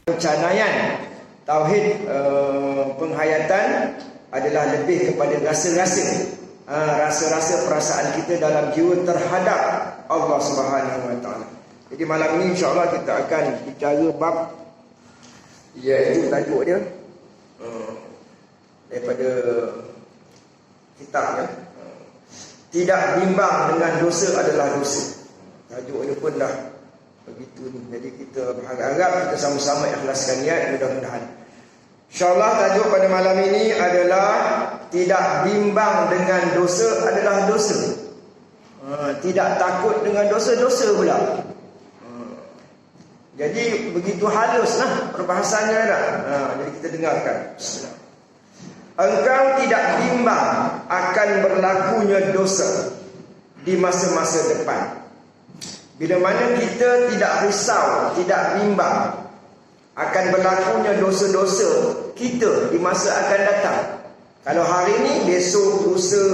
Pencanaian tauhid penghayatan adalah lebih kepada rasa-rasa, rasa-rasa perasaan kita dalam jiwa terhadap Allah Subhanahu Wa Taala. Jadi malam ini insya-Allah kita akan bicara bab, iaitu tajuk dia daripada kitab ya. Tidak bimbang dengan dosa adalah dosa. Tajuk dia pun dah begitu ni. Jadi kita berharap kita sama-sama ikhlaskan niat, mudah-mudahan. InsyaAllah tajuk pada malam ini adalah tidak bimbang dengan dosa adalah dosa. Tidak takut dengan dosa-dosa pula. Jadi begitu haluslah perbahasannya dah. Jadi kita dengarkan. Bismillah. Engkau tidak bimbang akan berlakunya dosa di masa-masa depan. Bila mana kita tidak risau, tidak bimbang akan berlakunya dosa-dosa kita di masa akan datang. Kalau hari ini, besok, lusa,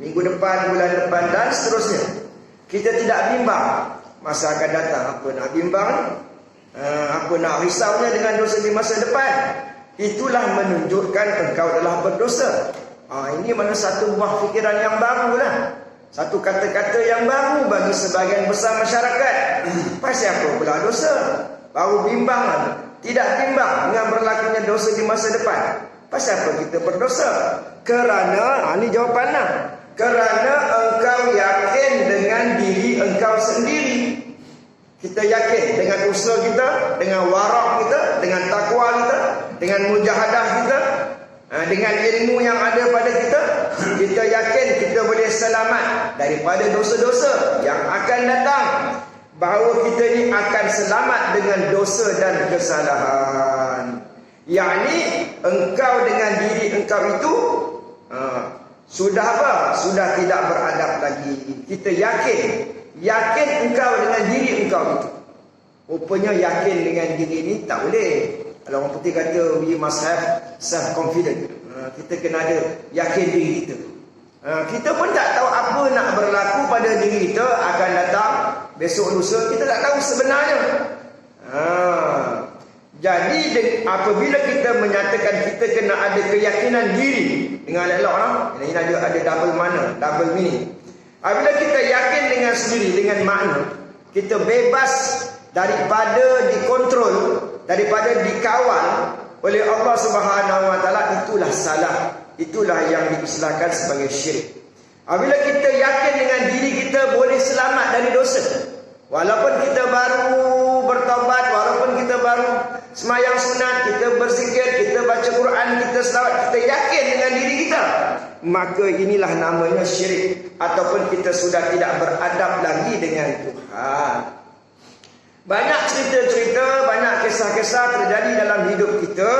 minggu depan, bulan depan dan seterusnya, kita tidak bimbang masa akan datang. Apa nak bimbang? Apa nak risaunya dengan dosa di masa depan? Itulah menunjukkan engkau telah berdosa. Ini mana satu buah fikiran yang baru lah. Satu kata-kata yang baru bagi sebahagian besar masyarakat. Pasal apa pula dosa? Baru bimbang, tidak bimbang dengan berlakunya dosa di masa depan. Pasal apa kita berdosa? Kerana, ini jawapannya, kerana engkau yakin dengan diri engkau sendiri. Kita yakin dengan usaha kita, dengan warak kita, dengan takwa kita, dengan mujahadah kita, dengan ilmu yang ada pada kita, kita yakin kita boleh selamat daripada dosa-dosa yang akan datang. Bahawa kita ni akan selamat dengan dosa dan kesalahan. Yakni engkau dengan diri engkau itu sudah apa? Sudah tidak beradab lagi. Kita yakin engkau dengan diri engkau itu. Rupanya yakin dengan diri ni tak boleh. Kalau orang putih kata we must have self-confidence. Kita kena ada yakin diri kita. Kita pun tak tahu apa nak berlaku pada diri kita akan datang besok lusa. Kita tak tahu sebenarnya. Jadi apabila kita menyatakan kita kena ada keyakinan diri dengan elok lah. Ini ada double mana, double meaning. Apabila kita yakin dengan sendiri, dengan makna kita bebas daripada dikontrol, daripada dikawal oleh Allah Subhanahu Wa Taala, itulah salah. Itulah yang diistilahkan sebagai syirik. Apabila kita yakin dengan diri kita boleh selamat dari dosa, walaupun kita baru bertaubat, walaupun kita baru semayang sunat, kita berzikir, kita baca Quran, kita selawat, kita yakin dengan diri kita, maka inilah namanya syirik. Ataupun kita sudah tidak beradab lagi dengan Tuhan. Banyak cerita-cerita, banyak kisah-kisah terjadi dalam hidup kita.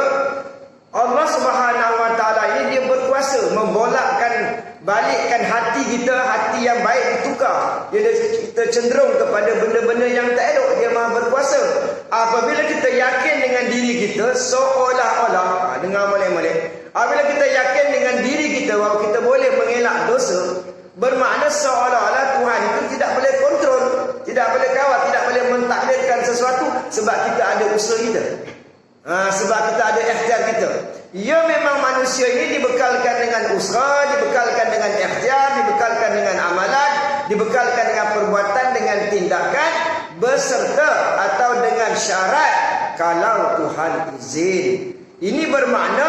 Allah Subhanahu Wa Taala ini dia berkuasa membolakkan balikkan hati kita, hati yang baik ditukar. Kita cenderung kepada benda-benda yang tak elok. Dia Maha berkuasa. Apabila kita yakin dengan diri kita seolah-olah, dengar molek-molek, apabila kita yakin dengan diri kita bahawa kita boleh mengelak dosa, bermakna seolah-olah Tuhan itu tidak boleh kontrol, tidak boleh kawal, tidak boleh mentakdirkan sesuatu sebab kita ada usaha kita. Sebab kita ada ikhtiar kita. Ya, memang manusia ini dibekalkan dengan usaha, dibekalkan dengan ikhtiar, dibekalkan dengan amalan, dibekalkan dengan perbuatan, dengan tindakan, beserta atau dengan syarat kalau Tuhan izin. Ini bermakna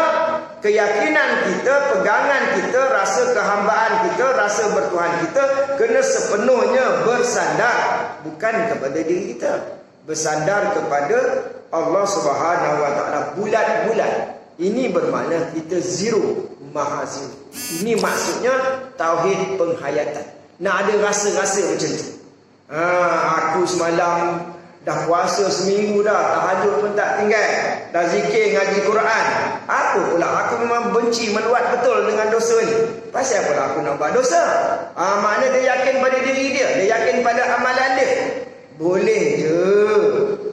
keyakinan kita, pegangan kita, rasa kehambaan kita, rasa bertuhan kita kena sepenuhnya bersandar bukan kepada diri kita, bersandar kepada Allah Subhanahu Wa Taala bulat-bulat. Ini bermakna kita zero, maha zero. Ini maksudnya tauhid penghayatan. Nak ada rasa-rasa macam tu. Aku semalam dah puasa seminggu dah, tahajud pun tak tinggal, dah zikir ngaji Quran. Apa pula aku memang benci meluat betul dengan dosa ni. Pasal apa aku nak buat dosa? Maknanya dia yakin pada diri dia, dia yakin pada amalan dia. Boleh je.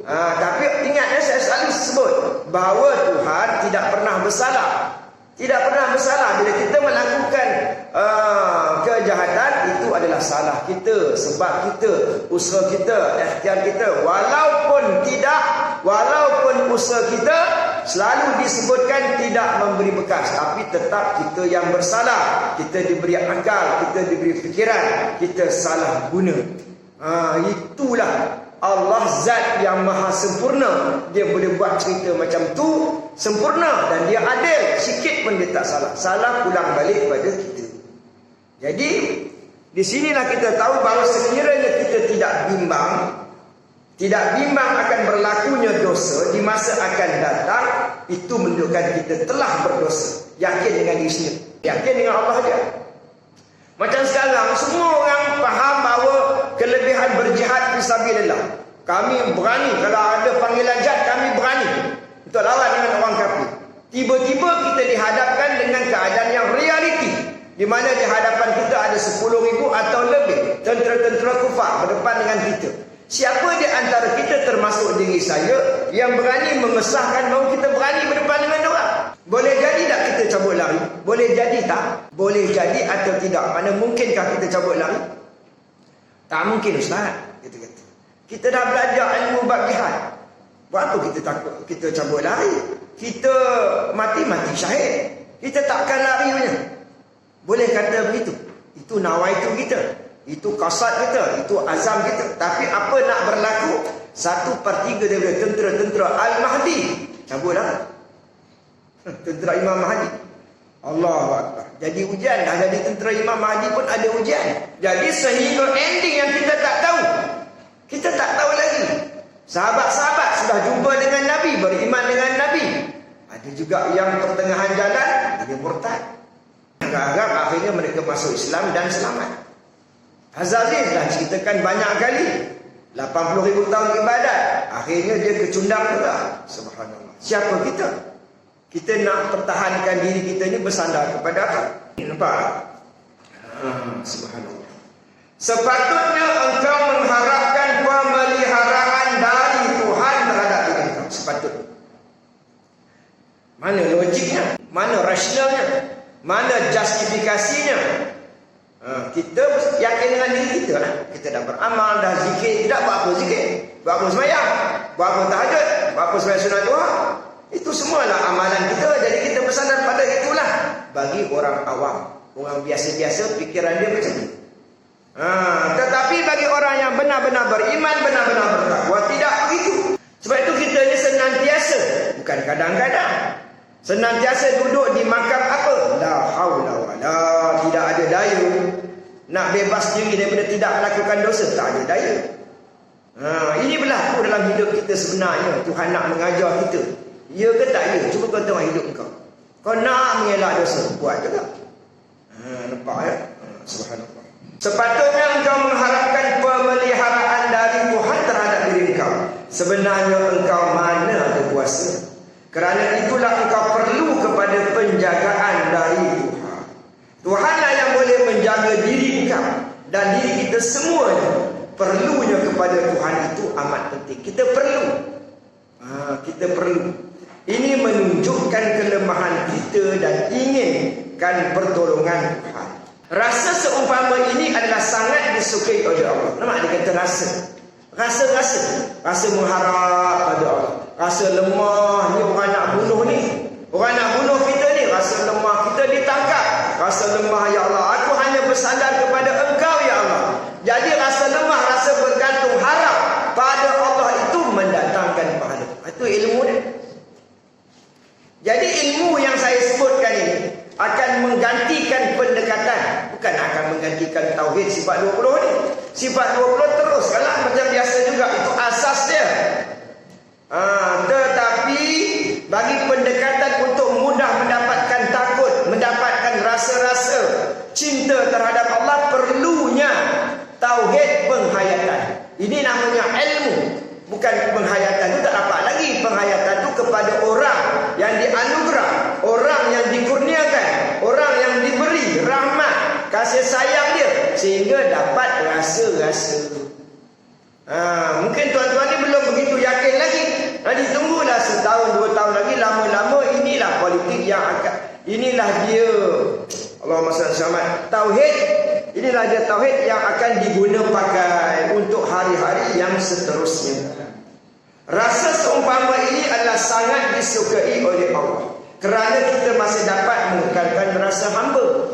Tapi ingatnya saya selalu sebut bahawa Tuhan tidak pernah bersalah. Tidak pernah bersalah. Bila kita melakukan kejahatan, itu adalah salah kita, sebab kita, usaha kita, ikhtiar kita. Walaupun tidak walaupun usaha kita selalu disebutkan tidak memberi bekas, tapi tetap kita yang bersalah. Kita diberi akal, kita diberi fikiran, kita salah guna. Itulah Allah zat yang maha sempurna. Dia boleh buat cerita macam tu sempurna, dan dia adil. Sikit pun dia tak salah. Salah pulang balik pada kita. Jadi di sinilah kita tahu bahawa sekiranya kita tidak bimbang akan berlakunya dosa di masa akan datang, itu menunjukkan kita telah berdosa. Yakin dengan diri sendiri, yakin dengan Allah dia. Macam sekarang semua orang faham bahawa kelebihan berjihad fisabilillah. Kami berani, kalau ada panggilan jihad kami berani untuk lawan dengan orang kafir. Tiba-tiba kita dihadapkan dengan keadaan yang realiti, di mana di hadapan kita ada 10,000 atau lebih tentera-tentera kufar berdepan dengan kita. Siapa di antara kita, termasuk diri saya, yang berani mengesahkan bahawa kita berani berdepan dengan orang? Boleh jadi tak kita cabut lari? Boleh jadi tak? Boleh jadi atau tidak? Mana mungkinkah kita cabut lari? Tak mungkin, Ustaz. Kita dah belajar ilmu bab jihad. Buat apa kita takut kita cabut lari? Kita mati-mati syahid. Kita takkan lari punya. Boleh kata begitu. Itu nawaitu kita, itu kasad kita, itu azam kita. Tapi apa nak berlaku? 1/3 daripada tentera-tentera Al-Mahdi cabut lari. Tentera Imam Mahdi. Allahu Akbar. Jadi ujian dah. Jadi tentera Imam Mahdi pun ada ujian. Jadi sehingga ending yang kita tak tahu. Kita tak tahu lagi. Sahabat-sahabat sudah jumpa dengan Nabi, beriman dengan Nabi. Ada juga yang pertengahan jalan dia murtad. Agak-agak akhirnya mereka masuk Islam dan selamat. Azazil dah ceritakan banyak kali. 80,000 tahun ibadat, akhirnya dia kecundang juga. Subhanallah. Siapa kita? Kita nak pertahankan diri kita ni bersandar kepada apa? Nampak? Subhanallah. Sepatutnya engkau mengharapkan pemeliharaan dari Tuhan terhadap diri engkau. Sepatutnya. Mana logiknya? Mana rasionalnya? Mana justifikasinya? Kita yakin dengan diri kita lah. Kita dah beramal, dah zikir. Tidak buat apa zikir? Buat apa sembahyang? Buat apa tahajud? Buat apa sembahyang sunat duha? Itu semualah amalan kita. Jadi kita bersandar pada itulah. Bagi orang awam, orang biasa-biasa, fikiran dia macam ni. Tetapi bagi orang yang benar-benar beriman, benar-benar bertakwa, tidak begitu. Sebab itu kita ni senantiasa, bukan kadang-kadang, senantiasa duduk di makam apa? La haula wala, tidak ada daya. Nak bebas diri daripada tidak melakukan dosa, tak ada daya. Ini berlaku dalam hidup kita sebenarnya. Tuhan nak mengajar kita. Ya ke tak ya? Cuba kau tengok hidup kau. Kau nak mengelak dosa, buat juga. Nampak ya? Subhanallah. Sepatutnya engkau mengharapkan pemeliharaan dari Tuhan terhadap diri engkau. Sebenarnya engkau mana ada kuasa. Kerana itulah engkau perlu kepada penjagaan dari Tuhan. Tuhanlah yang boleh menjaga diri engkau dan diri kita semuanya. Perlunya kepada Tuhan itu amat penting. Kita perlu. Kita perlu. Ini menunjukkan kelemahan kita dan inginkan pertolongan Tuhan. Rasa seumpama ini adalah sangat disukai oleh Allah. Nampak dia kata rasa. Rasa mengharap pada Allah. Rasa lemah ni, orang nak bunuh ni. Orang nak bunuh kita ni, rasa lemah. Kita ditangkap. Rasa lemah, ya Allah. Aku hanya bersandar kepada Engkau, ya Allah. Jadi rasa lemah, rasa bergantung harap pada Allah itu mendatangkan pahala. Itu ilmu dia. Jadi ilmu yang saya sebutkan ini akan menggantikan pendekatan, bukan akan menggantikan tauhid sifat 20 ni. Sifat 20 terus kalau macam biasa juga, itu asas dia. Tetapi bagi pendekatan untuk mudah mendapatkan takut, mendapatkan rasa-rasa cinta terhadap Allah, perlunya tauhid penghayatan. Ini namanya ilmu. Bukan penghayatan itu tak dapat lagi. Penghayatan itu kepada orang yang dianugerah, orang yang dikurniakan, orang yang diberi rahmat, kasih sayang dia, sehingga dapat rasa-rasa. Mungkin tuan-tuan ni belum begitu yakin lagi. Nanti tunggulah setahun, 2 tahun lagi, lama-lama inilah politik yang akan, inilah dia, Allahumma salli alaihi tauhid. Inilah dia tauhid yang akan diguna pakai untuk hari-hari yang seterusnya. Rasa seumpama ini adalah sangat disukai oleh Allah, kerana kita masih dapat mengekalkan rasa hamba.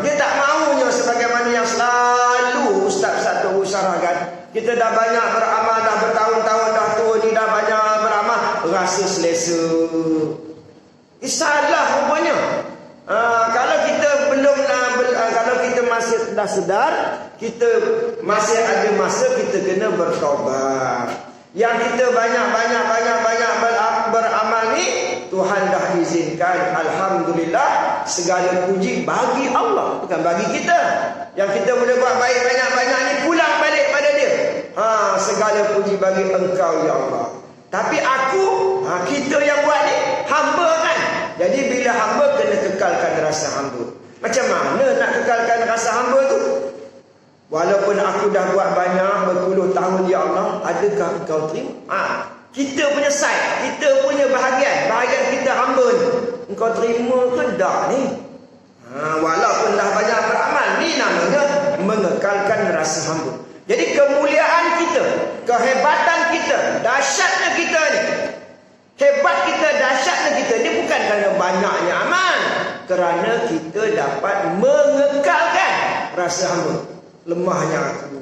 Dia tak maunya sebagaimana yang selalu Ustaz-Ustaz tu usarakan. Kita dah banyak beramal, dah bertahun-tahun dah tua ni, dah banyak beramal, rasa selesa. Salah rupanya. Kalau kita belum kalau kita masih dah sedar, kita masih ada masa kita kena bertaubat. Yang kita banyak beramal ni, Tuhan dah izinkan. Alhamdulillah, segala puji bagi Allah, bukan bagi kita. Yang kita boleh buat baik banyak-banyak ni pulang balik pada dia. Segala puji bagi Engkau ya Allah. Tapi kita yang buat ni hamba kan. Jadi bila hamba kena kekalkan rasa hamba. Macam mana nak kekalkan rasa hamba tu? Walaupun aku dah buat banyak berpuluh tahun ya Allah, adakah Engkau terima? Kita punya side, kita punya bahagian kita hamba ni, Engkau terima ke tak ni? Walaupun dah banyak beramal, ni namanya mengekalkan rasa hamba. Jadi kemuliaan kita, kehebatan kita, dahsyatnya kita ni, hebat kita, dahsyatnya kita ni bukan kerana banyaknya amal, kerana kita dapat mengekalkan rasa hamba. Lemahnya aku,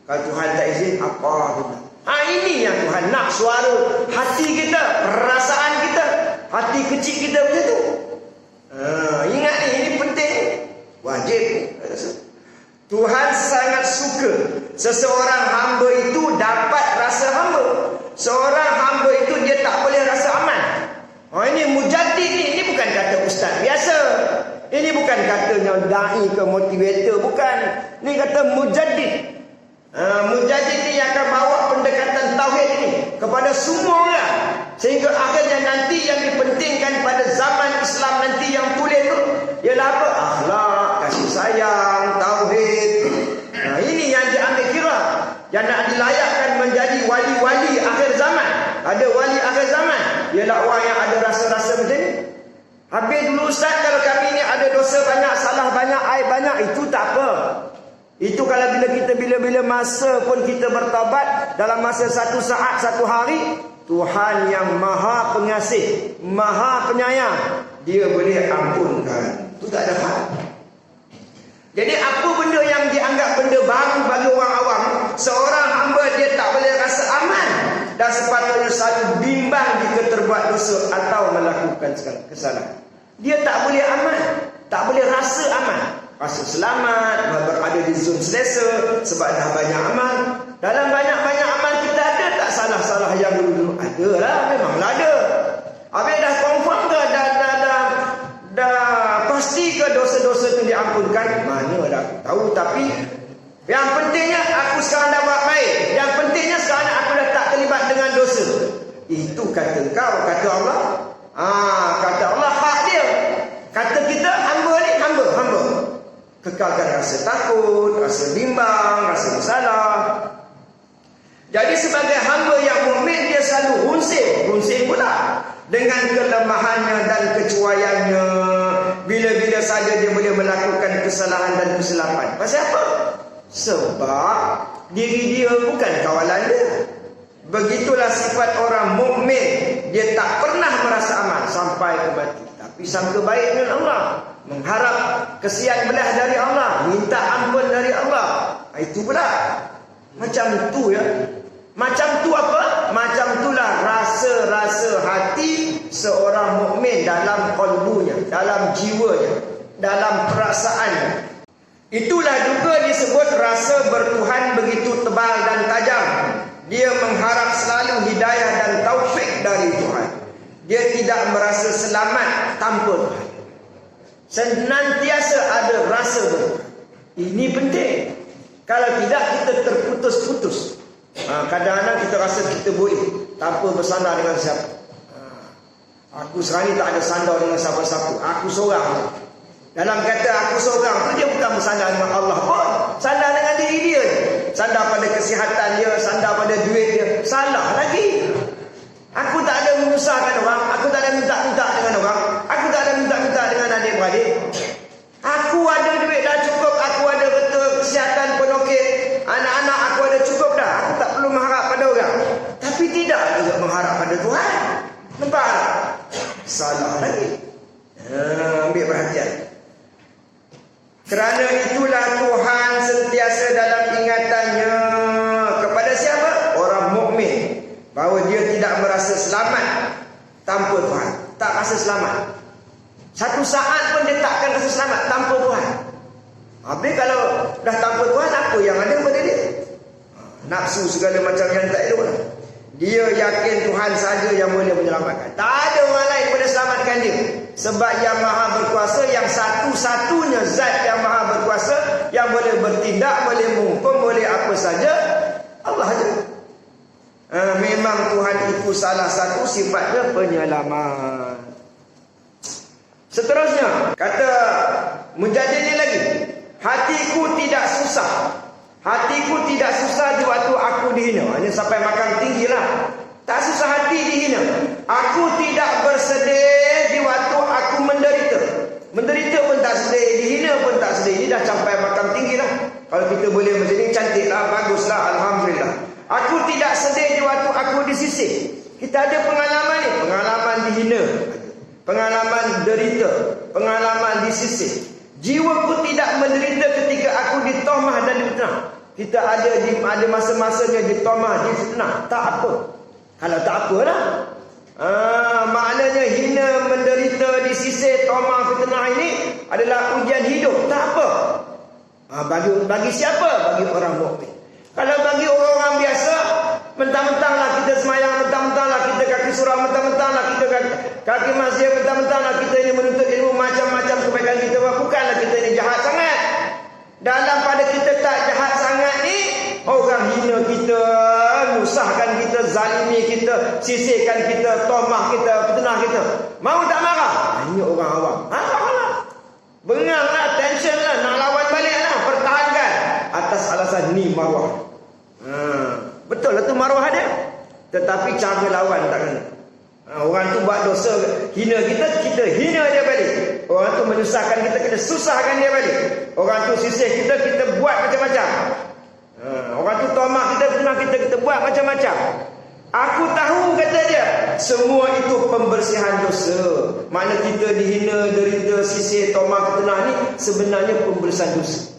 kalau Tuhan tak izin apa pun. Ini yang Tuhan nak, suara hati kita, perasaan kita, hati kecil kita macam tu. Ingat ni, ini penting, wajib. Tuhan sangat suka seseorang hamba itu dapat rasa hamba. Seorang hamba itu dia tak boleh rasa aman. Ini mujaddid ni, ini bukan kata ustaz biasa. Ini bukan katanya da'i ke motivator, bukan. Ini kata mujaddid. Mujaddid ni akan bawa pendekatan tauhid ini kepada semua orang, sehingga akhirnya nanti yang dipentingkan pada zaman Islam nanti yang tulen tu ialah apa? Akhlak, kasih sayang, tauhid. Ini yang diambil kira, yang nak dilayakkan menjadi wali-wali akhir zaman. Ada wali akhir zaman ialah orang yang ada rasa-rasa macam ni. Habis dulu ustaz, kalau kami ni ada dosa banyak, salah banyak, aib banyak, itu tak apa. Itu kalau bila masa pun kita bertaubat dalam masa satu saat, satu hari, Tuhan yang maha pengasih, maha penyayang, dia boleh ampunkan. Itu tak ada hal. Jadi apa benda yang dianggap benda baru bagi orang awam, seorang hamba dia tak boleh rasa aman dan sepatutnya selalu bimbang jika terbuat dosa atau melakukan kesalahan. Dia tak boleh aman, tak boleh rasa aman, rasa selamat, berada di zon selesa sebab dah banyak amal. Dalam banyak-banyak amal kita ada tak salah-salah yang dulu-dulu? Ada lah, memanglah ada. Habis dah confirm ke, dah pasti ke dosa-dosa itu diampunkan? Mana dah tahu. Tapi yang pentingnya aku sekarang dah buat baik. Yang pentingnya sekarang aku dah tak terlibat dengan dosa. Itu kata kau, kata Allah. Kata Allah hak dia. Kata kita hamba ni hamba. Kekalkan rasa takut, rasa bimbang, rasa bersalah. Jadi sebagai hamba yang mukmin, dia selalu runsing pula dengan kelemahannya dan kecuaiannya. Bila-bila saja dia boleh melakukan kesalahan dan kesilapan. Pasal apa? Sebab diri dia bukan kawalan dia. Begitulah sifat orang mukmin. Dia tak pernah merasa aman sampai ke mati, tapi sangka baik dengan Allah, mengharap kesian belah dari Allah, minta ampun dari Allah. Itu pula macam tu ya. Macam tu apa? Macam itulah rasa-rasa hati seorang mukmin dalam qalbunya, dalam jiwanya, dalam perasaannya. Itulah juga disebut rasa bertuhan begitu tebal dan tajam. Dia mengharap selalu hidayah dan taufik dari Tuhan. Dia tidak merasa selamat tanpa Tuhan. Senantiasa ada rasa bertuhan. Ini penting. Kalau tidak, kita terputus-putus. Kadang-kadang kita rasa kita boleh tanpa bersandar dengan siapa. Aku sekarang ni tak ada sandar dengan siapa-siapa. Aku seorang. Dalam kata aku seorang tu, dia bukan bersandar dengan Allah pun. Sandar dengan diri dia. Sandar pada kesihatan dia, sandar pada duit dia. Salah lagi. Aku tak ada menyusahkan orang. Aku tak ada minta-minta dengan orang. Aku tak ada minta-minta dengan adik-beradik. Aku ada duit dah cukup. Aku ada betul kesihatan pun okey. Anak-anak aku ada cukup dah. Aku tak perlu mengharap pada orang. Tapi tidak. tanpa Tuhan. Tak rasa selamat. Satu saat pun dia takkan rasa selamat tanpa Tuhan. Habis kalau dah tanpa Tuhan, apa yang ada pada dia? Nafsu segala macam yang tak elok lah. Dia yakin Tuhan saja yang boleh menyelamatkan. Tak ada orang lain boleh selamatkan dia. Sebab yang maha berkuasa, yang satu-satunya zat yang maha berkuasa, yang boleh bertindak, boleh menghukum, boleh apa saja, Allah saja. Memang Tuhan itu salah satu sifatnya penyelamat. Seterusnya, kata Mujadid ni lagi, hatiku tidak susah. Hatiku tidak susah di waktu aku dihina. Ini sampai makam tinggi lah. Tak susah hati dihina. Aku tidak bersedih di waktu aku menderita. Menderita pun tak sedih, dihina pun tak sedih. Ini dah sampai makam tinggi lah. Kalau kita boleh macam ni, cantik lah, bagus lah, alhamdulillah. Aku tidak sedih di waktu aku disisih. Kita ada pengalaman ni. Pengalaman dihina, pengalaman derita, pengalaman disisih. Jiwaku tidak menderita ketika aku ditomah dan difitnah. Kita ada masa-masanya ditomah, difitnah. Tak apa. Kalau tak apalah. Maknanya hina, menderita, disisih, tomah, fitnah ini adalah ujian hidup. Tak apa. Bagi siapa? Bagi orang mukmin. Kalau bagi orang-orang biasa, mentang-mentanglah kita semayang, mentang-mentanglah kita kaki surau, mentang-mentanglah kita kaki masjid, mentang-mentanglah kita ini menuntut ilmu macam-macam kebaikan kita. Bukanlah kita ini jahat sangat. Dalam pada kita tak jahat sangat ni, orang hina kita, musahkan kita, zalimi kita, sisihkan kita, tomah kita, fitnah kita. Mau tak marah? Ini orang awam. Marahlah. Benganglah, tensionlah, nak lawan baliklah, pertahankan atas alasan ni marwah. Betul lah tu marwah dia. Tetapi cara lawan tak kena. Orang tu buat dosa, hina kita, kita hina dia balik. Orang tu menyusahkan kita, kita susahkan dia balik. Orang tu sisih kita, kita buat macam-macam. Orang tu tomah kita, fitnah kita buat macam-macam. Aku tahu, kata dia, semua itu pembersihan dosa. Mana kita dihina, derita, sisih, tomah, fitnah ni sebenarnya pembersihan dosa.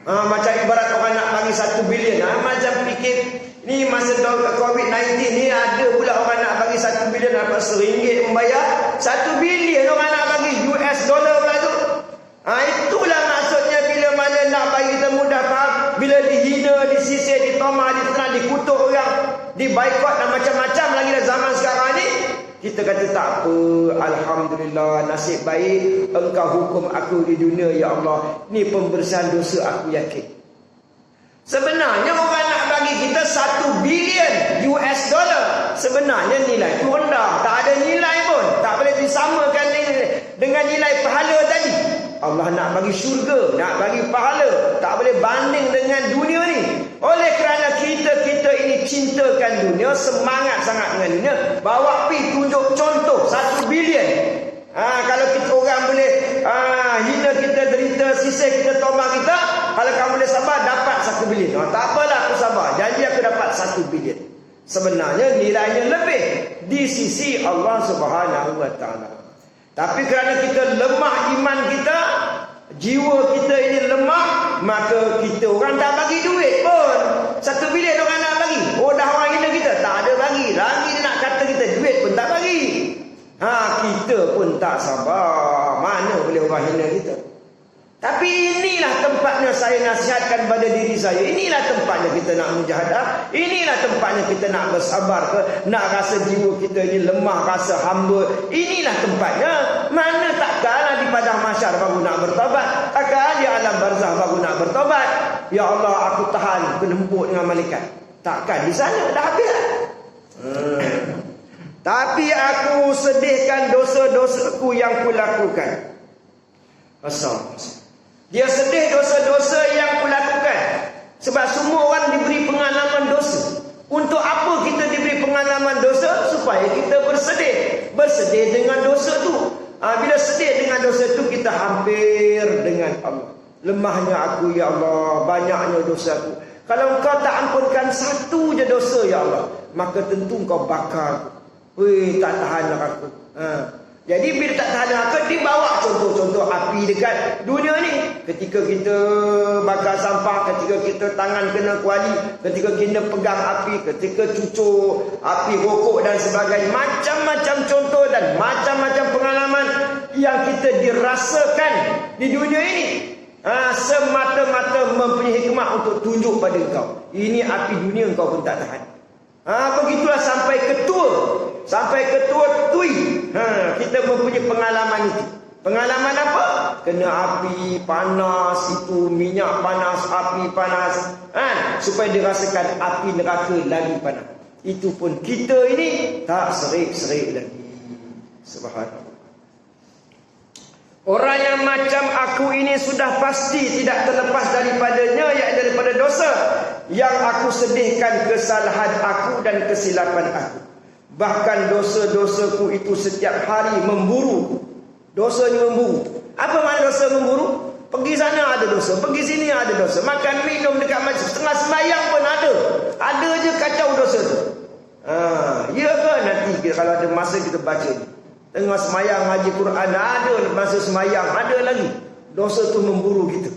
Macam ibarat orang nak bagi 1 bilion. Macam fikir ni masa COVID-19 ni, ada pula orang nak bagi 1 bilion, dapat RM1 membayar 1 bilion orang nak bagi US dollar pula tu. Itulah maksudnya bila mana nak bagi kita mudah faham. Bila dihina, disisir, ditomah, difitnah, dikutuk orang, dibaikot dan macam-macam lagi dalam zaman sekarang ni, kita kata tak apa, alhamdulillah, nasib baik engkau hukum aku di dunia ya Allah. Ni pembersihan dosa aku yakin. Sebenarnya orang nak bagi kita 1 bilion US dollar, sebenarnya nilai itu rendah, tak ada nilai pun, tak boleh disamakan dengan nilai pahala tadi. Allah nak bagi syurga, nak bagi pahala, tak boleh banding dengan dunia ni. Oleh kerana kita ini cintakan dunia, semangat sangat dengan dunia, bawa pi tunjuk contoh 1 bilion. Kalau kita orang boleh hina kita, derita, sisih kita, tomah kita, kalau kamu boleh sabar dapat 1 bilion. Tak apalah, aku sabar, janji aku dapat 1 bilion. Sebenarnya nilainya lebih di sisi Allah Subhanahu wa taala. Tapi kerana kita lemah iman kita, jiwa kita ini lemah, maka kita orang tak bagi duit pun. 1 bilion orang nak bagi. Dah orang hina kita, tak ada bagi. Lagi dia nak kata kita duit pun tak bagi. Kita pun tak sabar. Mana boleh orang hina kita? Tapi inilah tempatnya saya nasihatkan pada diri saya. Inilah tempatnya kita nak mujahadah. Inilah tempatnya kita nak bersabar ke, nak rasa jiwa kita ini lemah, rasa hamba. Inilah tempatnya. Mana takkanlah di padang mahsyar baru nak bertobat, takkan di alam barzah baru nak bertobat. Ya Allah, aku tahan penempuk dengan malaikat. Takkan di sana dah habis lah. Tapi aku sedihkan dosa-dosaku yang kulakukan. Asal dia sedih dosa-dosa yang kulakukan. Sebab semua orang diberi pengalaman dosa. Untuk apa kita diberi pengalaman dosa? Supaya kita bersedih. Bersedih dengan dosa tu. Bila sedih dengan dosa tu, kita hampir dengan Allah. Lemahnya aku ya Allah, banyaknya dosaku. Kalau engkau tak ampunkan satu je dosa ya Allah, maka tentu engkau bakar aku. Tak tahanlah aku. Jadi bila tak tahan aku, dibawa contoh-contoh api dekat dunia ni. Ketika kita bakar sampah, ketika ketika kita tangan kena kuali, ketika kita pegang api, ketika cucur api rokok dan sebagainya. Macam-macam contoh dan macam-macam pengalaman yang kita dirasakan di dunia ini. Semata-mata mempunyai hikmah untuk tunjuk pada engkau. Ini api dunia engkau pun tak tahan. Begitulah sampai ketua tui. Kita mempunyai pengalaman itu. Pengalaman apa? Kena api panas, itu minyak panas, api panas, supaya dirasakan api neraka lagi panas. Itu pun kita ini tak serik-serik lagi. Subhanallah. Orang yang macam aku ini sudah pasti tidak terlepas daripadanya, iaitu daripada dosa yang aku sedihkan kesalahan aku dan kesilapan aku. Bahkan dosa-dosaku itu setiap hari memburu. Dosanya memburu. Apa makna dosa memburu? Pergi sana ada dosa, pergi sini ada dosa, makan minum dekat masjid, setengah sembahyang pun ada. Ada je kacau dosa tu. Ya ke nanti kalau ada masa kita baca ni. Tengah semayang haji Quran ada, masa semayang ada lagi. Dosa tu memburu kita.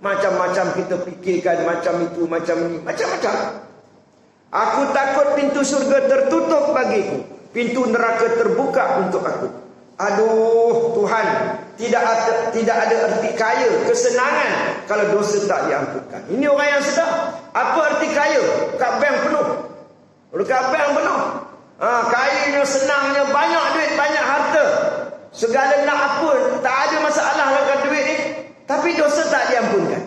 Macam-macam kita fikirkan, macam itu, macam ini, macam-macam. Aku takut pintu syurga tertutup bagiku, pintu neraka terbuka untuk aku. Aduh Tuhan, tidak ada erti kaya, kesenangan kalau dosa tak diampunkan. Ini orang yang sedar. Apa erti kaya? Kat bank penuh. Kat bank penuh. Kayanya, senangnya, banyak duit, banyak harta, segala nak apa, tak ada masalah dengan duit ni, tapi dosa tak diampunkan.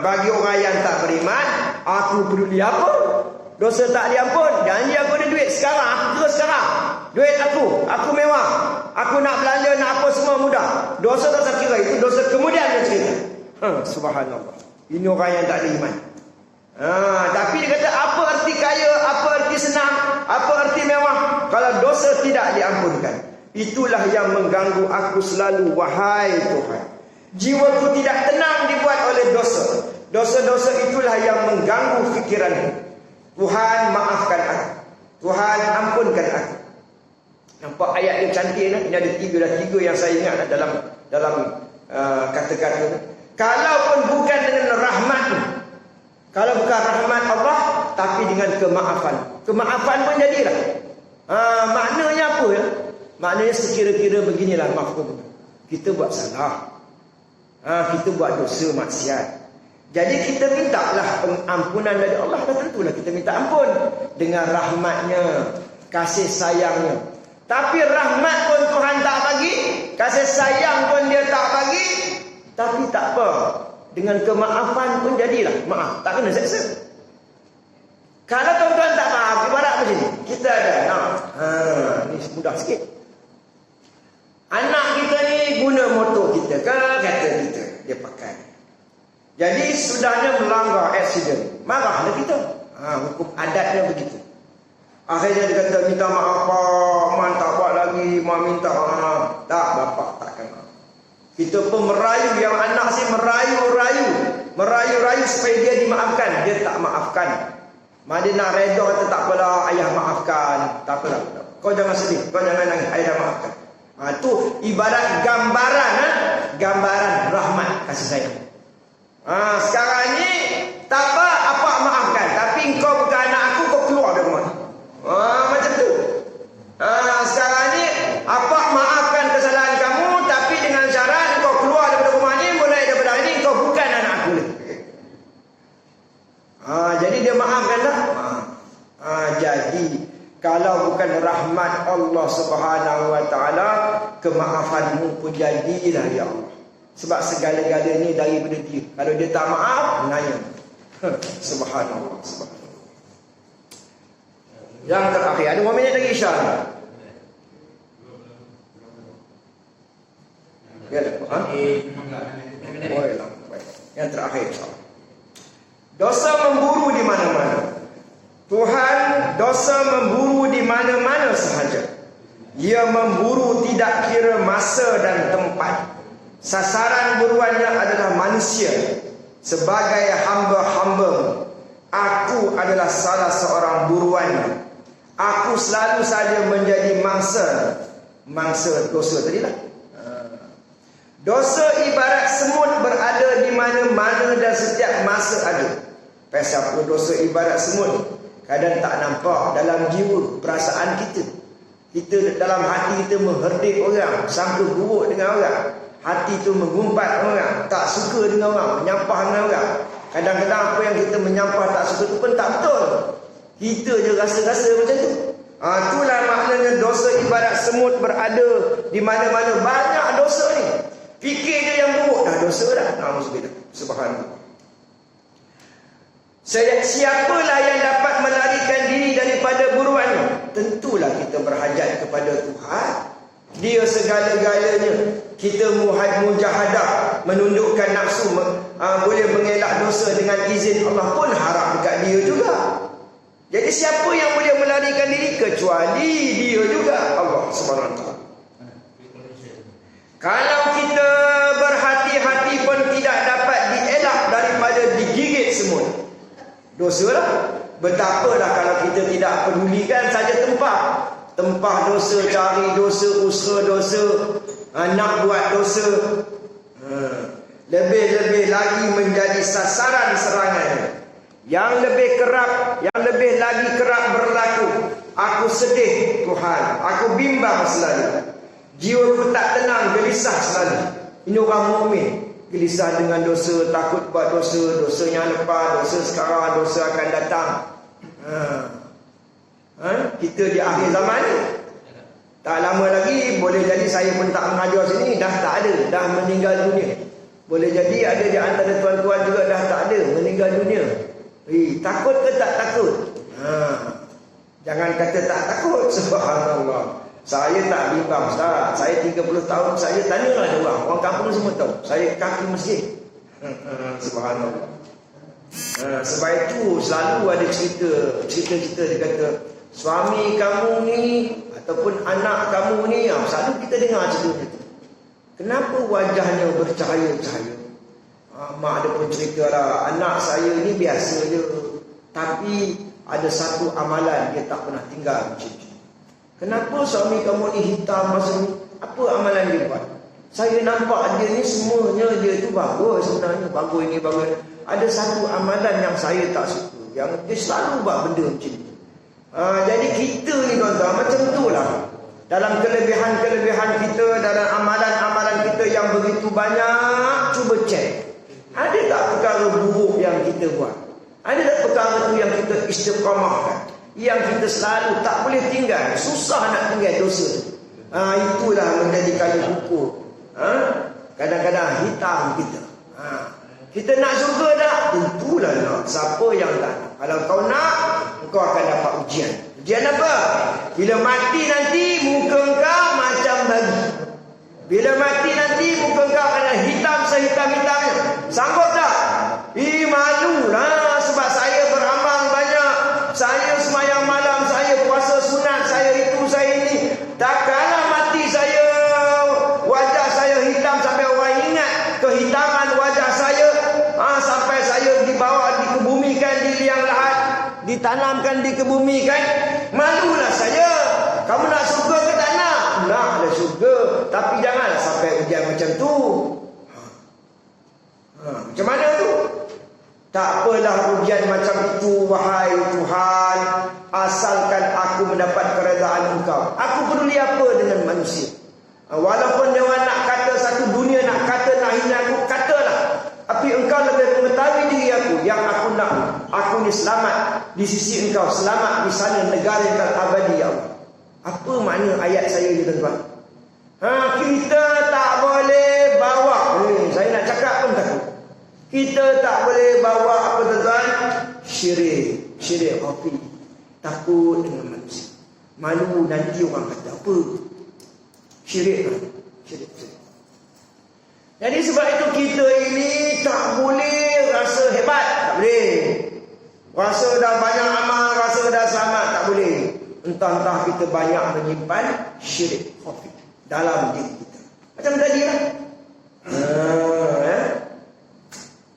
Bagi orang yang tak beriman, aku peduli apa? Dosa tak diampun. Janji aku ada duit sekarang, aku terus sekarang. Duit aku mewah, aku nak belanja, nak apa semua mudah. Dosa tak saya kira, itu dosa kemudian dia cerita. Subhanallah. Ini orang yang tak ada iman. Tapi dia kata, apa arti kaya, apa arti senang, apa arti mewah kalau dosa tidak diampunkan? Itulah yang mengganggu aku selalu, wahai Tuhan. Jiwaku tidak tenang dibuat oleh dosa. Dosa-dosa itulah yang mengganggu fikiranku. Tuhan maafkan aku, Tuhan ampunkan aku. Nampak ayat dia cantik ni? Ini ada tiga yang saya ingat dalam kata-kata. Kalaupun bukan dengan rahmat, kalau bukan rahmat Allah, tapi dengan kemaafan. Kemaafan pun jadilah. Maknanya apa ya? Maknanya sekira-kira beginilah mafhum. Kita buat salah. Kita buat dosa maksiat. Jadi kita mintalah pengampunan dari Allah. Dan tentulah kita minta ampun dengan rahmatnya, kasih sayangnya. Tapi rahmat pun Tuhan tak bagi, kasih sayang pun dia tak bagi. Tapi tak apa, dengan kemaafan pun jadilah maaf, tak kena seksa. Kalau tuan-tuan tak maaf, ibarat macam ni, kita ada anak, ni mudah sikit. Anak kita ni guna motor kita ke kereta kita, dia pakai. Jadi sudahnya melanggar aksiden, marahlah kita. Hukum adatnya begitu. Akhirnya dia kata, minta maaf Pak, Man tak buat lagi, Man minta maaf. Tak, bapak takkan maaf. Kita pun merayu, yang anak sih merayu supaya dia dimaafkan. Dia tak maafkan. Dia nak reda kata tak apalah, ayah maafkan. Tak apalah. Kau jangan sedih, kau jangan nangis, ayah dah maafkan. Itu ibarat gambaran rahmat kasih sayang. Sekarang ni tak apa maafkan, tapi kau bukan anak aku, kau keluar dari rumah. Macam tu. Sekarang ni apa maafkan kesalahan kamu, tapi dengan syarat kau keluar daripada rumah ni, mulai daripada hari ni kau bukan anak aku lagi. Jadi dia maafkan tak? Jadi kalau bukan rahmat Allah Subhanahu Wa Taala, kemaafanmu pun jadilah ya Allah. Sebab segala-galanya daripada dia. Kalau dia tak maaf, nanya. Subhanallah. Yang terakhir, ada 1 minit lagi insya-Allah. Ya, yang terakhir insya-Allah. Dosa memburu di mana-mana. Tuhan dosa memburu di mana-mana sahaja. Ia memburu tidak kira masa dan tempat. Sasaran buruannya adalah manusia. Sebagai hamba-hamba, aku adalah salah seorang buruannya. Aku selalu saja menjadi mangsa dosa tadilah. Dosa ibarat semut berada di mana-mana dan setiap masa ada. Pasal apa dosa ibarat semut? Kadang tak nampak dalam jiwa, perasaan kita. Kita dalam hati kita mengherdik orang, sangka buruk dengan orang. Hati tu mengumpat orang, tak suka dengan orang, menyampah dengan orang. Kadang-kadang apa yang kita menyampah tak suka tu pun tak betul. Kita je rasa-rasa macam tu. Itulah maknanya dosa ibarat semut berada di mana-mana. Banyak dosa ni. Fikir dia yang buruk dah dosa dah. Alhamdulillah. Subhanallah. Siapalah yang dapat melarikan diri daripada buruannya? Tentulah kita berhajat kepada Tuhan. Dia segala-galanya. Kita mujahadah, menundukkan nafsu, boleh mengelak dosa dengan izin Allah pun harap dekat dia juga. Jadi siapa yang boleh melarikan diri kecuali dia juga, Allah SWT. Kalau kita berhati-hati pun tidak dapat dielak daripada digigit semut. Dosalah. Betapalah kalau kita tidak pedulikan saja tempah dosa, cari dosa, usaha dosa, nak buat dosa, lebih-lebih lagi menjadi sasaran serangan. Yang lebih kerap, yang lebih lagi kerap berlaku. Aku sedih Tuhan, aku bimbang selalu, jiwaku tak tenang, gelisah selalu. Ini orang mukmin, gelisah dengan dosa, takut buat dosa, dosa yang lepas, dosa sekarang, dosa akan datang. Kita di akhir zaman ni, tak lama lagi boleh jadi saya pun tak mengajar sini, dah tak ada, dah meninggal dunia. Boleh jadi ada di antara tuan-tuan juga dah tak ada, meninggal dunia. Takut ke tak takut? Jangan kata tak takut. Subhanallah. Saya tak bimbang Ustaz. Saya 30 tahun, saya tanyalah dia orang kampung semua tahu saya kaki masjid. Subhanallah. Sebab itu selalu ada cerita dia kata, suami kamu ni ataupun anak kamu ni, selalu kita dengar cerita itu. Kenapa wajahnya bercahaya-cahaya? Mak ada pun cerita lah, anak saya ni biasa je, tapi ada satu amalan dia tak pernah tinggal macam tu. Kenapa suami kamu ni hitam masa ni? Apa amalan dia buat? Saya nampak dia ni semuanya dia tu bagus sebenarnya, bagus ini bagus. Ada satu amalan yang saya tak suka, yang dia selalu buat benda macam ni. Jadi kita ni tuan-tuan macam tu lah. Dalam kelebihan-kelebihan kita, dalam amalan-amalan kita yang begitu banyak, cuba cek. Ada tak perkara buruk yang kita buat? Ada tak perkara tu yang kita istiqamahkan, yang kita selalu tak boleh tinggal, susah nak tinggal dosa tu? Itulah menjadi kayu ukur. Kadang-kadang hitam kita. Kita nak surga tak? Tentulah nak. Siapa yang tak nak? Kalau kau nak, kau akan dapat ujian. Ujian apa? Bila mati nanti, muka kau macam bagi. Bila mati nanti, muka kau akan hitam sehitam-hitamnya. Sanggup tak? Malulah. Sebab saya beramal banyak, saya semayang malam, saya puasa sunat, saya itu, saya ini. Takkanlah mati saya, wajah saya hitam sampai orang ingat kehitaman wajah saya, sampai saya dibawa, dikebumikan di liang lahat, ditanamkan, dikebumikan. Malulah saya. Kamu nak surga ke tak nak? Naklah surga, tapi janganlah sampai ujian macam tu. Macam mana tu? Tak apalah ujian macam itu, wahai Tuhan, asalkan aku mendapat keredaan Engkau. Aku peduli apa dengan manusia? Walaupun dia orang nak kata satu dunia, nak kata, nak hina aku, katalah. Tapi Engkau lebih mengetahui diri aku. Yang aku nak, aku ni selamat di sisi Engkau, selamat di sana negara yang abadi, ya Allah. Apa makna ayat saya ni tuan-tuan? Kita tak boleh bawa, saya nak cakap pun takut. Kita tak boleh bawa apa tuan-tuan? Syirik khafi. Takut dengan manusia. Malu nanti orang kata apa? Syirik. Jadi sebab itu kita ini tak boleh rasa hebat. Tak boleh. Rasa dah banyak amal, rasa dah selamat. Tak boleh. Entah-entah kita banyak menyimpan syirik khafi dalam diri kita. Macam tadi lah.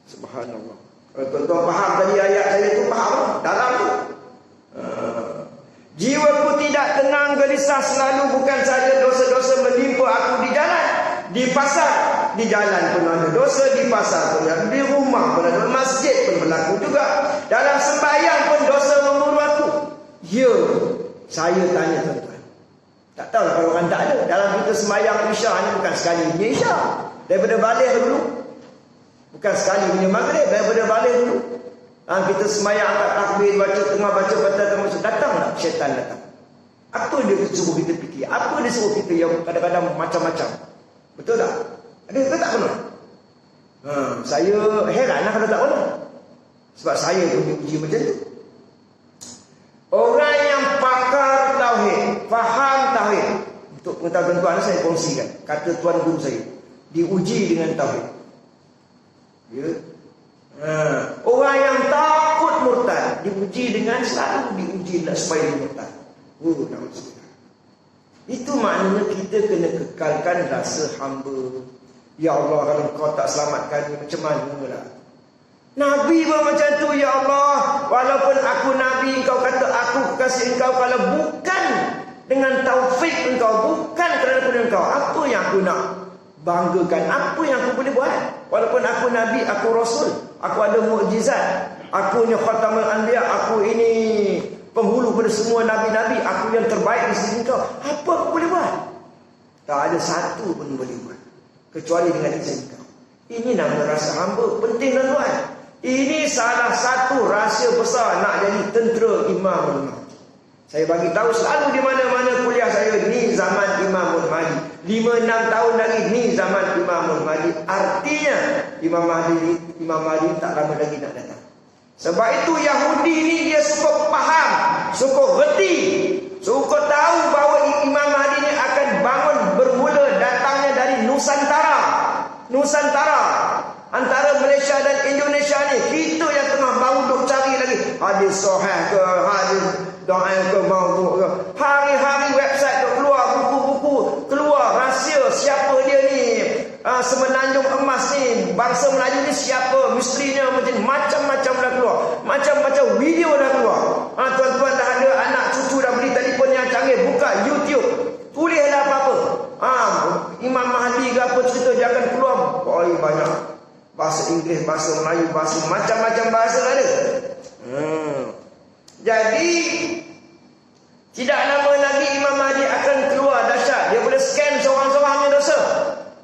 Subhanallah. Kalau tuan-tuan faham tadi ayat saya tu, faham dalam tu. Jiwaku tidak tenang, gelisah selalu, bukan saja dosa-dosa menimpa aku di jalan, di pasar, Di jalan pun ada dosa, di pasar pun ada, di rumah pun ada, masjid pun berlaku juga. Dalam sembahyang pun dosa memburu aku. Ya, saya tanya tuan-tuan. Tak tahu kalau orang tak ada. Dalam kita sembahyang Isya ni bukan sekali punya Isya. Daripada balik dulu. Bukan sekali punya Maghrib, daripada balik dulu. Kita sembahyang angkat takbir, baca tengah, baca batal tengah, datang tak syaitan datang. Apa dia suruh kita fikir? Apa dia suruh kita yang kadang-kadang macam-macam? Betul tak? Ada ke tak pernah? Saya heran lah kalau tak pernah. Sebab saya pun diuji macam tu. Orang yang pakar tauhid, faham tauhid. Untuk pengetahuan tuan saya kongsikan. Kata tuan guru saya. Diuji dengan tauhid. Ya. Orang yang takut murtad diuji dengan selalu diuji supaya dia murtad. Itu maknanya kita kena kekalkan rasa hamba. Ya Allah, kalau kau tak selamatkan ni macam mana lah. Nabi pun macam tu, ya Allah, walaupun aku Nabi, engkau kata aku kekasih engkau, kalau bukan dengan taufik engkau, bukan kerana punya engkau, apa yang aku nak banggakan, apa yang aku boleh buat? Walaupun aku Nabi, aku Rasul, aku ada mukjizat, aku ni khatamul anbiya, aku ini penghulu pada semua Nabi-Nabi, aku yang terbaik di sisi engkau, apa aku boleh buat? Tak ada satu pun boleh buat kecuali dengan izin engkau. Ini nama rasa hamba. Penting tuan-tuan. Ini salah satu rahsia besar nak jadi tentera Imamul Mahdi. Saya bagi tahu selalu di mana-mana kuliah saya, ni zaman Imamul Mahdi. 5-6 tahun lagi ni zaman Imamul Mahdi. Artinya Imam Mahdi tak lama lagi nak datang. Sebab itu Yahudi ni dia suka faham, suka reti, suka tahu bahawa Imam Mahdi ni akan bangun bermula datangnya dari Nusantara. Antara Malaysia dan Indonesia ni, kita yang tengah baru duk cari lagi hadis sahih ke, hadis dhaif ke, maudhu' ke. Hari-hari website duk keluar, buku-buku keluar rahsia siapa dia ni, semenanjung emas ni, bangsa Melayu ni siapa, misterinya macam-macam dah keluar, macam-macam video dah keluar. Tuan-tuan dah ada anak cucu dah beli telefon yang canggih, buka YouTube, tulislah apa-apa. Imam Mahdi ke apa cerita dia akan keluar. Banyak bahasa Inggeris, bahasa Melayu, bahasa macam-macam bahasa ada. Jadi tidak lama lagi Imam Mahdi akan keluar dahsyat. Dia boleh scan seorang-seorangnya dosa.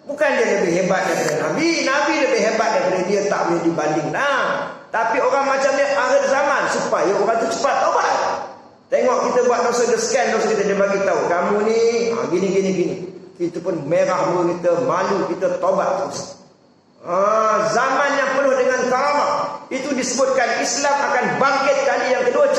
Bukan dia lebih hebat daripada Nabi. Nabi lebih hebat daripada dia, tak boleh dibanding. Tapi orang macam dia akhir zaman supaya orang tu cepat taubat. Tengok kita buat dosa, dia scan dosa kita, dia bagi tahu kamu ni gini. Kita pun merah muka kita, malu, kita taubat terus. Zaman yang penuh dengan karamah. Itu disebutkan Islam akan bangkit kali yang kedua.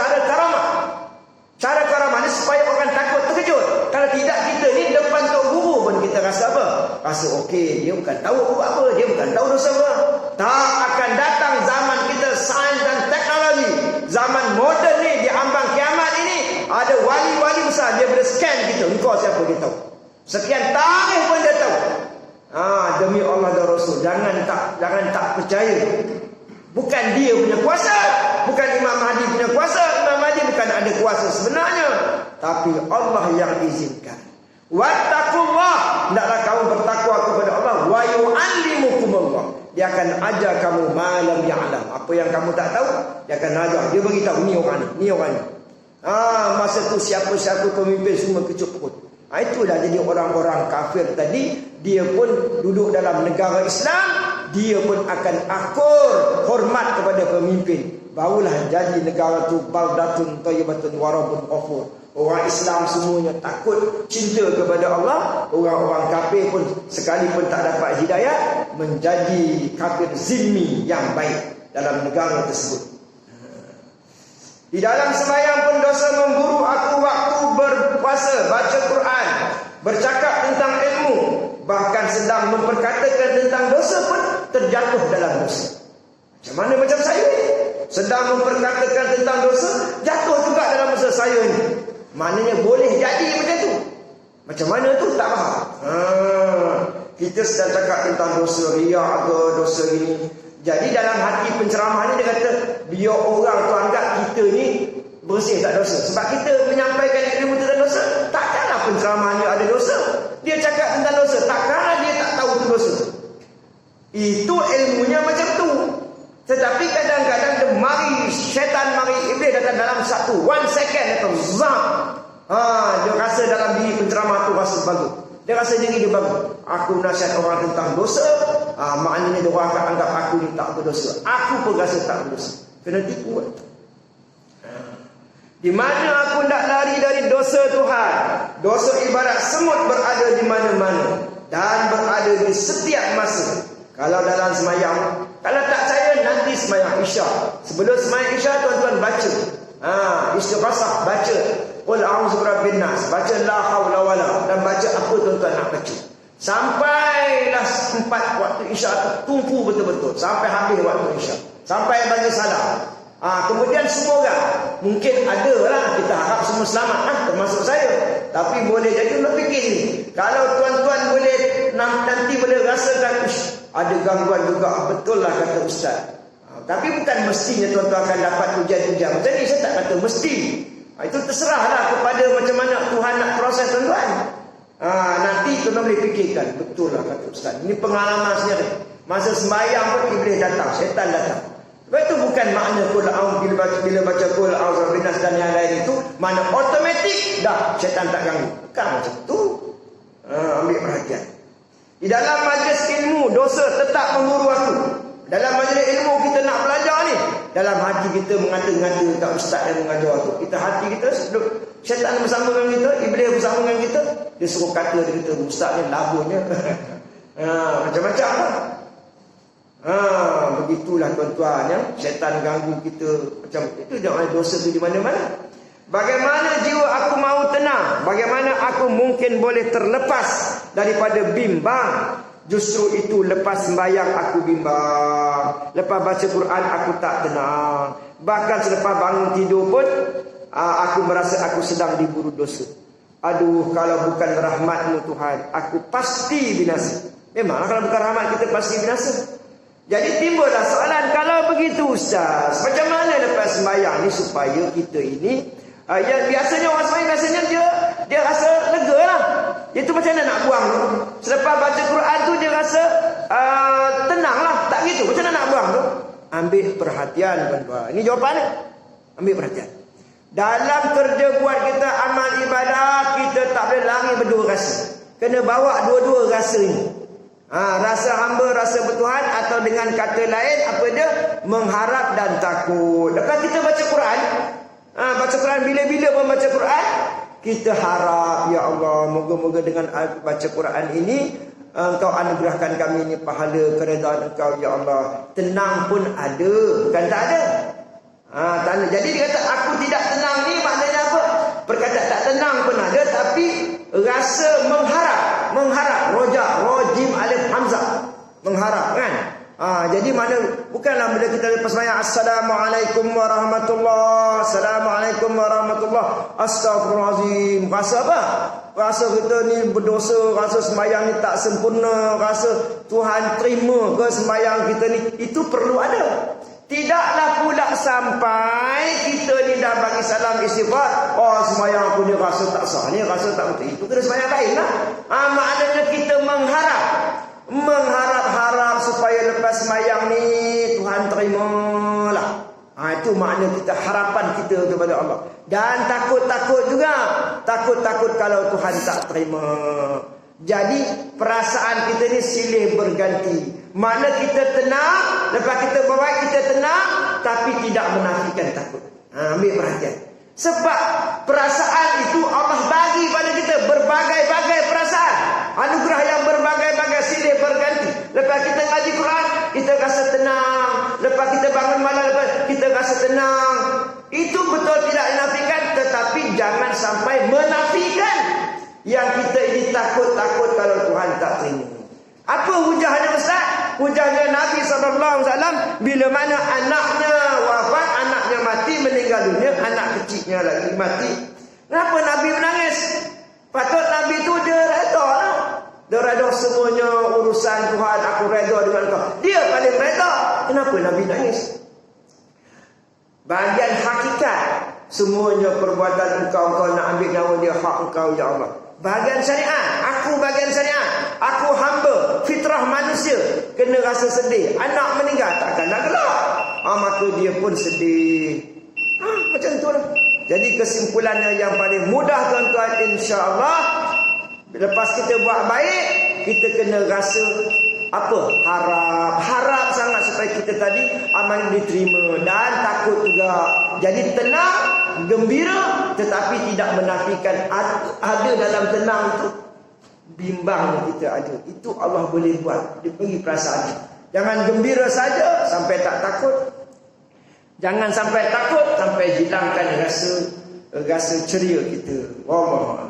Cara karamah ni supaya orang takut, terkejut. Kalau tidak, kita ni depan tok guru pun kita rasa apa? Rasa okey, dia bukan tahu apa, dia bukan tahu dosa apa. Tak akan datang zaman kita sains dan teknologi, zaman moden ni, di ambang kiamat ini ada wali-wali besar, dia boleh scan kita, engkau siapa dia tahu. Sekian tarikh pun dia tahu. Demi Allah dan Rasul, jangan tak percaya. Bukan dia punya kuasa, bukan Imam Mahdi punya kuasa. Imam Mahdi bukan ada kuasa sebenarnya, tapi Allah yang izinkan. Wattaqullah, hendaklah kamu bertakwa kepada Allah. Wa yu'allimukumullah, dia akan ajar kamu malam ya'lam, apa yang kamu tak tahu dia akan ajar. Dia beritahu ni orang ni. Masa tu siapa-siapa pemimpin semua kecut perut. Itulah jadi orang-orang kafir tadi, dia pun duduk dalam negara Islam, dia pun akan akur hormat kepada pemimpin. Barulah jadi negara tu baldatun thayyibatun wa rabbun ghafur. Orang Islam semuanya takut, cinta kepada Allah. Orang-orang kafir pun sekalipun tak dapat hidayah, menjadi kafir zimmi yang baik dalam negara tersebut. Di dalam sembahyang pun dosa memburu aku waktu berpuasa, baca Quran, bercakap tentang ilmu, bahkan sedang memperkatakan tentang dosa pun terjatuh dalam dosa. Macam mana macam saya ni? Sedang memperkatakan tentang dosa, jatuh juga dalam dosa saya ni. Maknanya boleh jadi macam tu. Macam mana tu tak faham. Kita sedang cakap tentang dosa riak ke, dosa ini. Jadi dalam hati penceramah ni dia kata, biar orang tu anggap kita ni bersih tak dosa. Sebab kita menyampaikan ilmu tentang dosa, takkanlah penceramahnya ada dosa. Dia cakap tentang dosa, takkanlah dia tak tahu tu dosa. Itu ilmunya macam tu. Tetapi kadang-kadang dia mari, syaitan mari, iblis datang dalam 1 second atau zam. Dia rasa dalam diri penceramah tu rasa bagus. Dia rasa diri dia bagus. Aku nasihat orang tentang dosa, maknanya dia orang akan anggap aku ni tak berdosa. Aku pun rasa tak berdosa. Kena tipu. Di mana aku nak lari dari dosa Tuhan. Dosa ibarat semut berada di mana-mana dan berada di setiap masa. Kalau dalam semayang, kalau tak saya nanti semayang Isya. Sebelum semayang Isya tuan-tuan baca. Istighasah baca. Qul a'udzu birabbin nas, baca la haula wala, dan baca apa tuan-tuan nak baca. Sampailah 4 waktu Isya tu tumpu betul-betul sampai habis waktu Isya. Sampai bagi salam. Kemudian semua orang, mungkin ada lah, kita harap semua selamat termasuk saya. Tapi boleh jadi nak fikir ni, kalau tuan-tuan boleh nanti boleh rasakan ada gangguan juga, betul lah kata Ustaz. Tapi bukan mestinya tuan-tuan akan dapat ujian-ujian macam ni. Saya tak kata mesti. Itu terserahlah kepada macam mana Tuhan nak proses tuan-tuan. Nanti tuan-tuan boleh fikirkan, betul lah kata Ustaz. Ini pengalaman sendiri. Masa sembahyang pun iblis datang, syaitan datang. Sebab itu bukan makna bila baca qul a'udzu birabbin nas dan yang lain itu mana automatik dah syaitan tak ganggu. Bukan macam tu. Ambil perhatian. Di dalam majlis ilmu dosa tetap memburu aku. Dalam majlis ilmu kita nak belajar ni, dalam hati kita mengata-ngata kat ustaz yang mengajar tu. Kita hati kita syaitan bersama dengan kita, iblis bersama dengan kita, dia suruh kata dia kata ustaz ni labunya. Macam-macam lah. Begitulah tuan-tuan ya. Syaitan ganggu kita macam itu. Jangan dosa tu di mana-mana. Bagaimana jiwa aku mau tenang? Bagaimana aku mungkin boleh terlepas daripada bimbang? Justru itu lepas sembahyang aku bimbang. Lepas baca Quran aku tak tenang. Bahkan selepas bangun tidur pun aku merasa aku sedang diburu dosa. Aduh, kalau bukan rahmat-Mu Tuhan, aku pasti binasa. Memanglah kalau bukan rahmat kita pasti binasa. Jadi timbullah soalan, kalau begitu Ustaz, macam mana lepas sembahyang ni supaya kita ini yang biasanya orang sembahyang biasanya dia rasa lega lah. Itu macam mana nak buang tu? Selepas baca Quran tu dia rasa tenang lah. Tak gitu, macam mana nak buang tu? Ambil perhatian tuan-tuan. Ini jawapannya. Ambil perhatian. Dalam kerja buat kita amal ibadah, kita tak boleh lari berdua rasa. Kena bawa dua-dua rasa ini. Rasa hamba, rasa bertuhan, atau dengan kata lain apa dia? Mengharap dan takut. Lepas kita baca Quran, baca Quran bila-bila pun baca Quran, kita harap ya Allah, moga-moga dengan baca Quran ini Engkau anugerahkan kami ini pahala keredaan Engkau ya Allah. Tenang pun ada, bukan tak ada. Tak ada. Jadi dia kata aku tidak tenang ni maknanya apa? Perkataan tak tenang pun ada, tapi rasa mengharap, rojim alif hamzah, mengharap kan. Jadi mana bukanlah bila kita lepas sembahyang assalamualaikum warahmatullahi, assalamualaikum warahmatullahi, astagfirullahalazim, rasa apa? Rasa kita ni berdosa, rasa sembahyang ni tak sempurna, rasa Tuhan terima ke sembahyang kita ni, itu perlu ada. Tidaklah pula sampai kita ni dah bagi salam istighfar, sembahyang aku ni rasa tak sah, ni rasa tak betul, itu kena sembahyang lain lah. Maknanya kita mengharap supaya lepas sembahyang ni Tuhan terimalah. Itu makna kita, harapan kita kepada Allah. Dan takut-takut juga, takut kalau Tuhan tak terima. Jadi perasaan kita ni silih berganti. Makna kita tenang, lepas kita bawa kita tenang, tapi tidak menafikan takut. Ambil perhatian. Sebab perasaan itu Allah bagi pada kita berbagai-bagai perasaan. Anugerah yang berbagai-bagai silih berganti. Lepas kita ngaji Quran, kita rasa tenang. Lepas kita bangun malam, lepas kita rasa tenang. Itu betul tidak dinafikan, tetapi jangan sampai menafikan yang kita ini takut-takut kalau Tuhan tak terima. Apa hujahnya Ustaz? Hujahnya Nabi SAW bila mana anaknya wafat, anaknya mati, meninggal dunia, anak kecilnya lagi mati. Kenapa Nabi menangis? Patut Nabi tu dia reda lah. Dia reda semuanya urusan Tuhan, aku reda dengan kau. Dia paling reda. Kenapa Nabi nangis? Bahagian hakikat, semuanya perbuatan engkau nak ambil nyawa dia, hak engkau ya Allah. Bahagian syariat, aku bahagian syariat. Aku hamba, fitrah manusia, kena rasa sedih. Anak meninggal, takkan nak gelak. Maka dia pun sedih. Macam tu lah. Jadi kesimpulannya yang paling mudah tuan-tuan, insya-Allah, lepas kita buat baik, kita kena rasa apa? Harap sangat supaya kita tadi amal diterima dan takut juga. Jadi tenang, gembira, tetapi tidak menafikan ada dalam tenang itu bimbang kita ada. Itu Allah boleh buat. Dia bagi perasaan. Jangan gembira saja sampai tak takut. Jangan sampai takut sampai hilangkan rasa ceria kita. Wallah.